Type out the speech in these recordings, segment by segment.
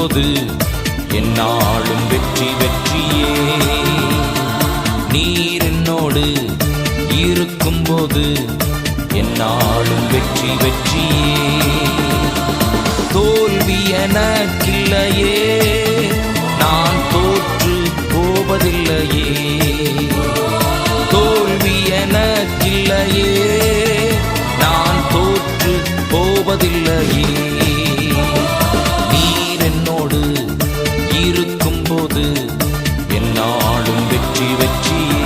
இருக்கும்போது என்னாலும் வெற்றி வெற்றியே. நீர் என்னோடு இருக்கும்போது என்னாலும் வெற்றி வெற்றியே. தோல்வி எனக்கில்லையே, நான் தோற்று போவதில்லையே. தோல்வி எனக்கில்லையே, நான் தோற்று போவதில்லையே. நீர் என்னோடு இருக்கும்போது என்னாலும் வெற்றி வெற்றியே.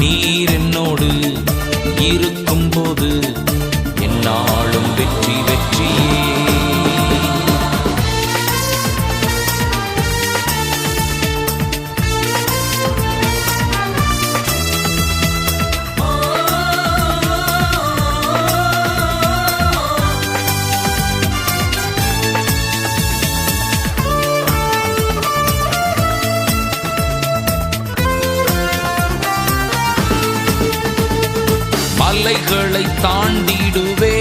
நீர் என்னோடு இருக்கும்போது என்னாலும் வெற்றி வெற்றியே. மலைகளை தாண்டிடுவே,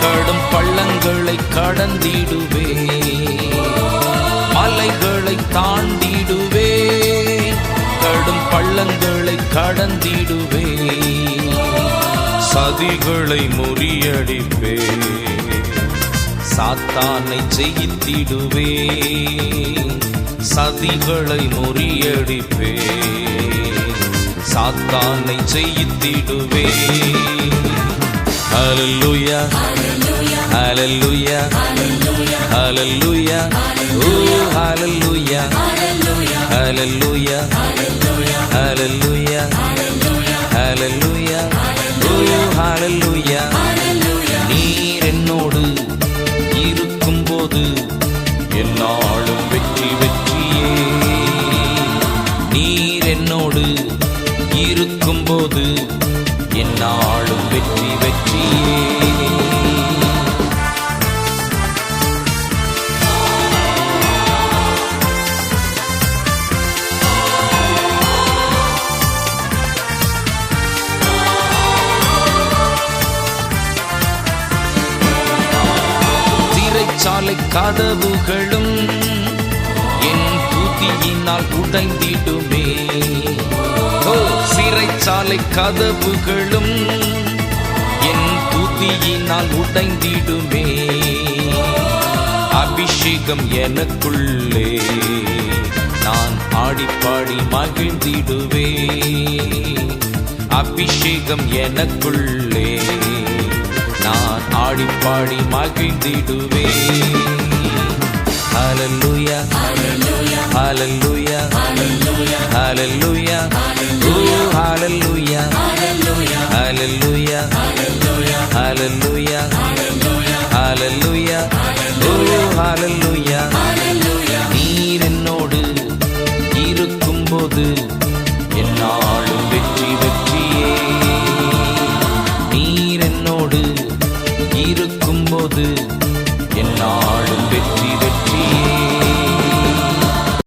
கடும் பள்ளங்களை கடந்திடுவே. மலைகளை தாண்டிடுவே, கடும் பள்ளங்களை கடந்திடுவே. சதிகளை முறியடிப்பே, சாத்தானை ஜெயித்திடுவே. சதிகளை முறியடிப்பே, சாத்தானை ஜெயித்திடுவே. ஹல்லேலூயா ஹல்லேலூயா ஹல்லேலூயா ஓ ஹல்லேலூயா ஹல்லேலூயா ஹல்லேலூயா ஹல்லேலூயா ஓ ஹல்லேலூயா. நீர் என்னோடு இருக்கும்போது என்னாலும் வெற்றி வெற்றியே. நீர் என்னோடு இருக்கும்போது என்னாலும் வெற்றி வெற்றியே. சிறைச்சாலை கதவுகளும் என் துதியினால் உடைந்திடுமே. சிறைச்சாலை கதவுகளும் என் துதியினால் உடைந்திடுமே. அபிஷேகம் எனக்குள்ளே, நான் ஆடிப்பாடி மகிழ்ந்திடுவே. அபிஷேகம் எனக்குள்ளே, நான் ஆடிப்பாடி மகிழ்ந்திடுவே. ஹல்லேலூயா ஹல்லேலூயா ஹல்லேலூயா ஓ ஹல்லேலூயா ஹல்லேலூயா ஹல்லேலூயா ஹல்லேலூயா ஓ ஹல்லேலூயா.